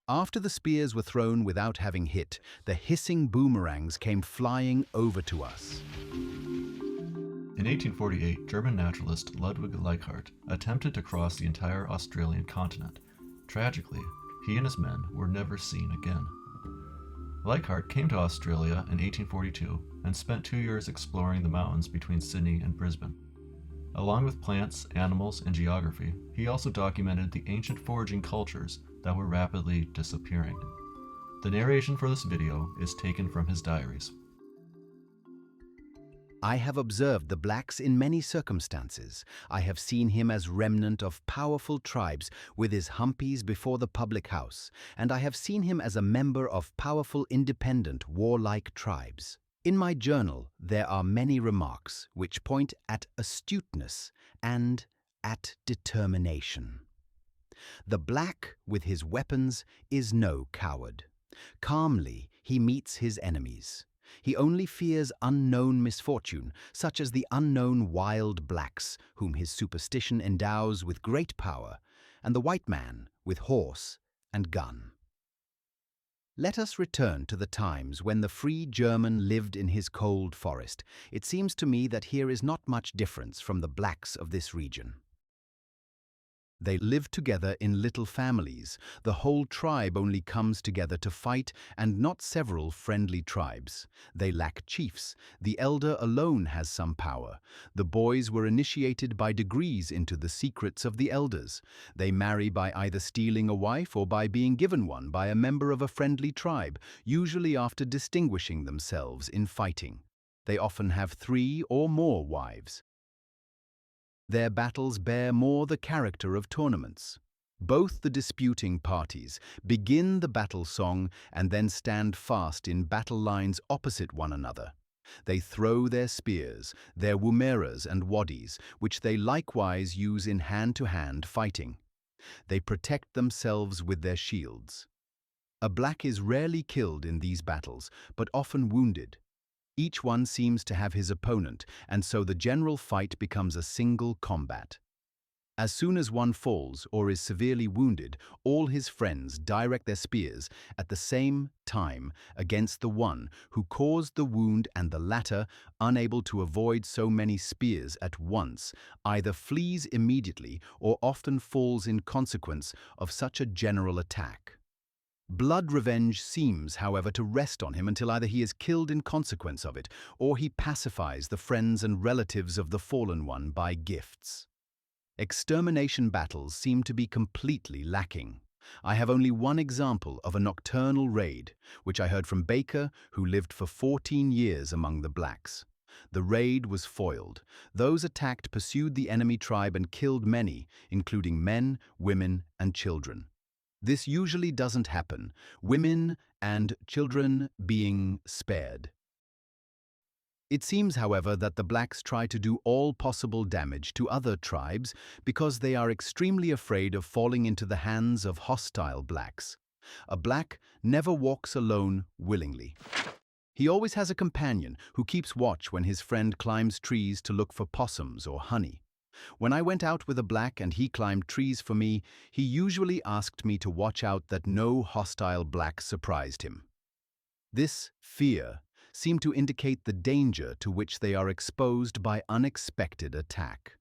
After the spears were thrown without having hit, the hissing boomerangs came flying over to us. In 1848, German naturalist Ludwig Leichhardt attempted to cross the entire Australian continent. Tragically, he and his men were never seen again. Leichhardt came to Australia in 1842 and spent 2 years exploring the mountains between Sydney and Brisbane. Along with plants, animals, and geography, he also documented the ancient foraging cultures that were rapidly disappearing. The narration for this video is taken from his diaries. I have observed the blacks in many circumstances. I have seen him as remnant of powerful tribes with his humpies before the public house, and I have seen him as a member of powerful independent warlike tribes. In my journal, there are many remarks which point at astuteness and at determination. The black with his weapons is no coward. Calmly he meets his enemies. He only fears unknown misfortune, such as the unknown wild blacks, whom his superstition endows with great power, and the white man with horse and gun. Let us return to the times when the free German lived in his cold forest. It seems to me that here is not much difference from the blacks of this region. They live together in little families. The whole tribe only comes together to fight, and not several friendly tribes. They lack chiefs. The elder alone has some power. The boys were initiated by degrees into the secrets of the elders. They marry by either stealing a wife or by being given one by a member of a friendly tribe, usually after distinguishing themselves in fighting. They often have 3 or more wives. Their battles bear more the character of tournaments. Both the disputing parties begin the battle song and then stand fast in battle lines opposite one another. They throw their spears, their womeras and waddies, which they likewise use in hand-to-hand fighting. They protect themselves with their shields. A black is rarely killed in these battles, but often wounded. Each one seems to have his opponent, and so the general fight becomes a single combat. As soon as one falls or is severely wounded, all his friends direct their spears at the same time against the one who caused the wound, and the latter, unable to avoid so many spears at once, either flees immediately or often falls in consequence of such a general attack. Blood revenge seems, however, to rest on him until either he is killed in consequence of it, or he pacifies the friends and relatives of the fallen one by gifts. Extermination battles seem to be completely lacking. I have only one example of a nocturnal raid, which I heard from Baker, who lived for 14 years among the blacks. The raid was foiled. Those attacked pursued the enemy tribe and killed many, including men, women, and children. This usually doesn't happen, women and children being spared. It seems, however, that the blacks try to do all possible damage to other tribes because they are extremely afraid of falling into the hands of hostile blacks. A black never walks alone willingly. He always has a companion who keeps watch when his friend climbs trees to look for possums or honey. When I went out with a black and he climbed trees for me, he usually asked me to watch out that no hostile black surprised him. This fear seemed to indicate the danger to which they are exposed by unexpected attack.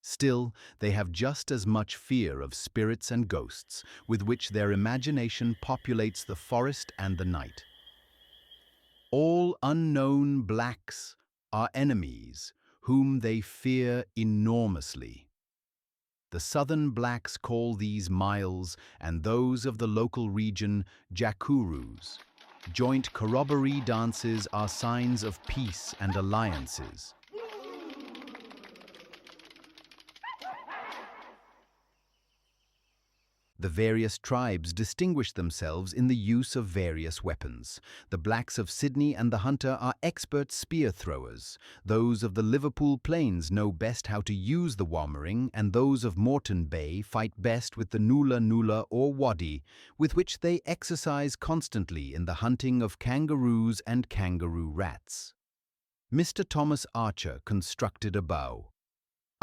Still, they have just as much fear of spirits and ghosts, with which their imagination populates the forest and the night. All unknown blacks are enemies, whom they fear enormously. The southern blacks call these miles, and those of the local region jacuroos. Joint corroboree dances are signs of peace and alliances. The various tribes distinguish themselves in the use of various weapons. The blacks of Sydney and the Hunter are expert spear throwers. Those of the Liverpool Plains know best how to use the wammering, and those of Moreton Bay fight best with the nula or waddy, with which they exercise constantly in the hunting of kangaroos and kangaroo rats. Mr. Thomas Archer constructed a bow.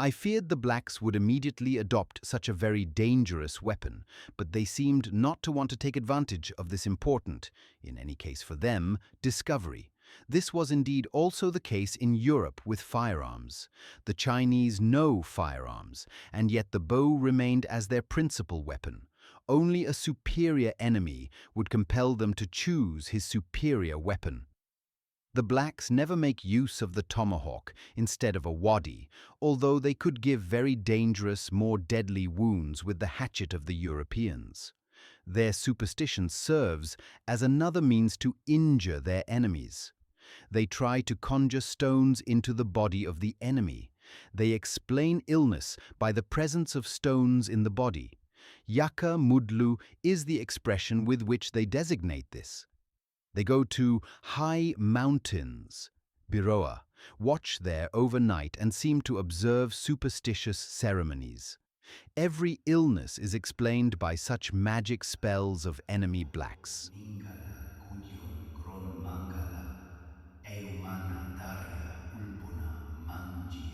I feared the blacks would immediately adopt such a very dangerous weapon, but they seemed not to want to take advantage of this important, in any case for them, discovery. This was indeed also the case in Europe with firearms. The Chinese know firearms, and yet the bow remained as their principal weapon. Only a superior enemy would compel them to choose his superior weapon. The blacks never make use of the tomahawk instead of a waddy, although they could give very dangerous, more deadly wounds with the hatchet of the Europeans. Their superstition serves as another means to injure their enemies. They try to conjure stones into the body of the enemy. They explain illness by the presence of stones in the body. Yaka mudlu is the expression with which they designate this. They go to high mountains, Biroa, watch there overnight and seem to observe superstitious ceremonies. Every illness is explained by such magic spells of enemy blacks. Mingala, Kujon, Kron Mangala, Eumana, Daria, Ulpuna, Manjiri.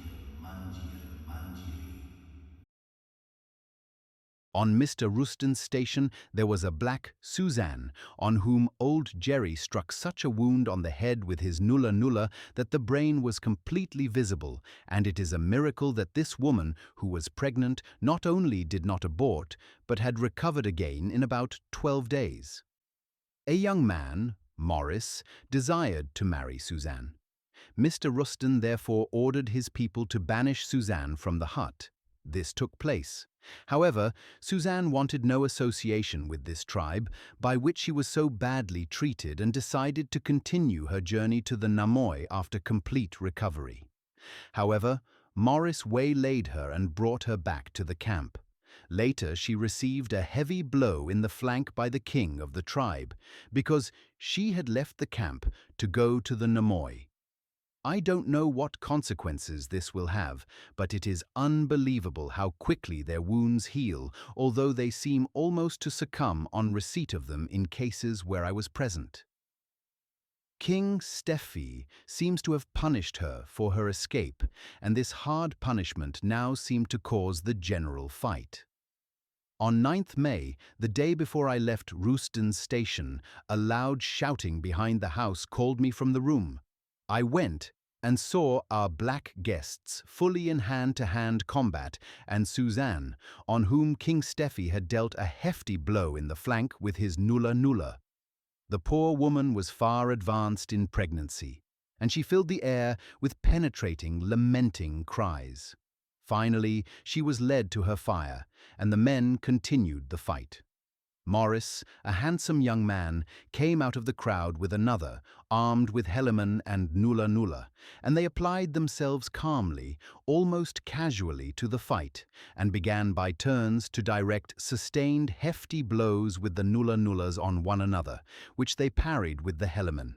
On Mr. Ruston's station there was a black Suzanne, on whom old Jerry struck such a wound on the head with his nulla that the brain was completely visible, and it is a miracle that this woman, who was pregnant, not only did not abort, but had recovered again in about 12 days. A young man, Morris, desired to marry Suzanne. Mr. Ruston therefore ordered his people to banish Suzanne from the hut. This took place. However, Suzanne wanted no association with this tribe, by which she was so badly treated, and decided to continue her journey to the Namoi after complete recovery. However, Morris waylaid her and brought her back to the camp. Later she received a heavy blow in the flank by the king of the tribe, because she had left the camp to go to the Namoi. I don't know what consequences this will have, but it is unbelievable how quickly their wounds heal, although they seem almost to succumb on receipt of them in cases where I was present. King Steffi seems to have punished her for her escape, and this hard punishment now seemed to cause the general fight. On 9th May, the day before I left Rooston's station, a loud shouting behind the house called me from the room. I went and saw our black guests fully in hand-to-hand combat, and Suzanne, on whom King Steffi had dealt a hefty blow in the flank with his nulla. The poor woman was far advanced in pregnancy, and she filled the air with penetrating, lamenting cries. Finally, she was led to her fire, and the men continued the fight. Morris, a handsome young man, came out of the crowd with another, armed with heliman and nulla, and they applied themselves calmly, almost casually, to the fight, and began by turns to direct sustained hefty blows with the nullas on one another, which they parried with the heliman.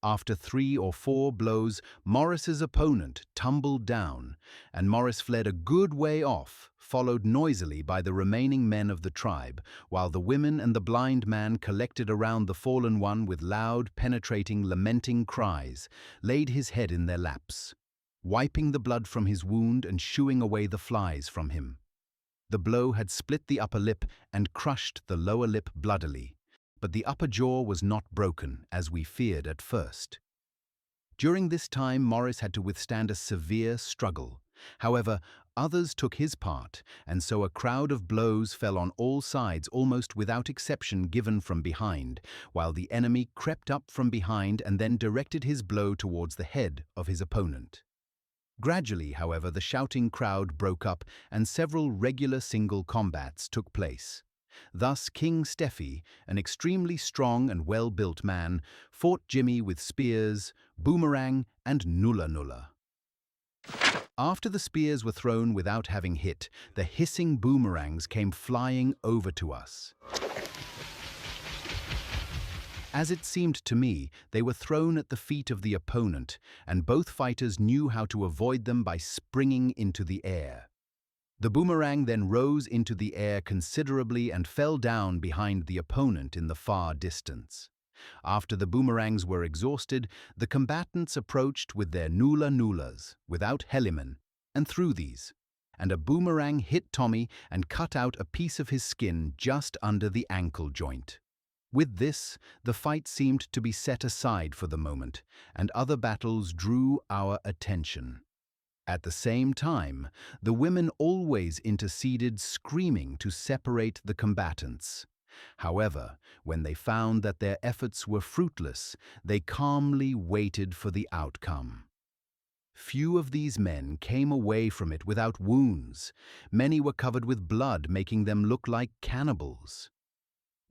After 3 or 4 blows, Morris's opponent tumbled down, and Morris fled a good way off, followed noisily by the remaining men of the tribe, while the women and the blind man collected around the fallen one with loud, penetrating, lamenting cries, laid his head in their laps, wiping the blood from his wound and shooing away the flies from him. The blow had split the upper lip and crushed the lower lip bloodily, but the upper jaw was not broken, as we feared at first. During this time, Morris had to withstand a severe struggle. However, others took his part, and so a crowd of blows fell on all sides almost without exception given from behind, while the enemy crept up from behind and then directed his blow towards the head of his opponent. Gradually, however, the shouting crowd broke up and several regular single combats took place. Thus King Steffi, an extremely strong and well-built man, fought Jimmy with spears, boomerang, and nulla. After the spears were thrown without having hit, the hissing boomerangs came flying over to us. As it seemed to me, they were thrown at the feet of the opponent, and both fighters knew how to avoid them by springing into the air. The boomerang then rose into the air considerably and fell down behind the opponent in the far distance. After the boomerangs were exhausted, the combatants approached with their nullas, without heliman, and threw these, and a boomerang hit Tommy and cut out a piece of his skin just under the ankle joint. With this, the fight seemed to be set aside for the moment, and other battles drew our attention. At the same time, the women always interceded, screaming to separate the combatants. However, when they found that their efforts were fruitless, they calmly waited for the outcome. Few of these men came away from it without wounds. Many were covered with blood, making them look like cannibals.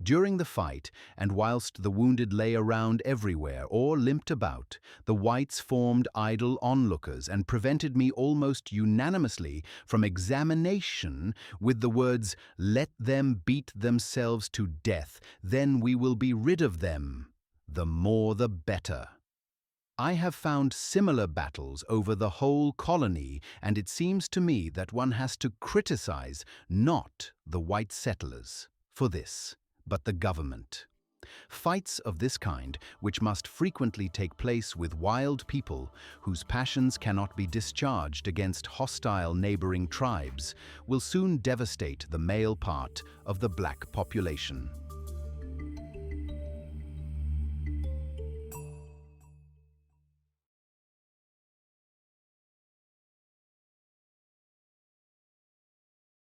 During the fight, and whilst the wounded lay around everywhere or limped about, the whites formed idle onlookers and prevented me almost unanimously from examination with the words, "Let them beat themselves to death, then we will be rid of them. The more the better." I have found similar battles over the whole colony, and it seems to me that one has to criticize not the white settlers for this, but the government. Fights of this kind, which must frequently take place with wild people whose passions cannot be discharged against hostile neighboring tribes, will soon devastate the male part of the black population.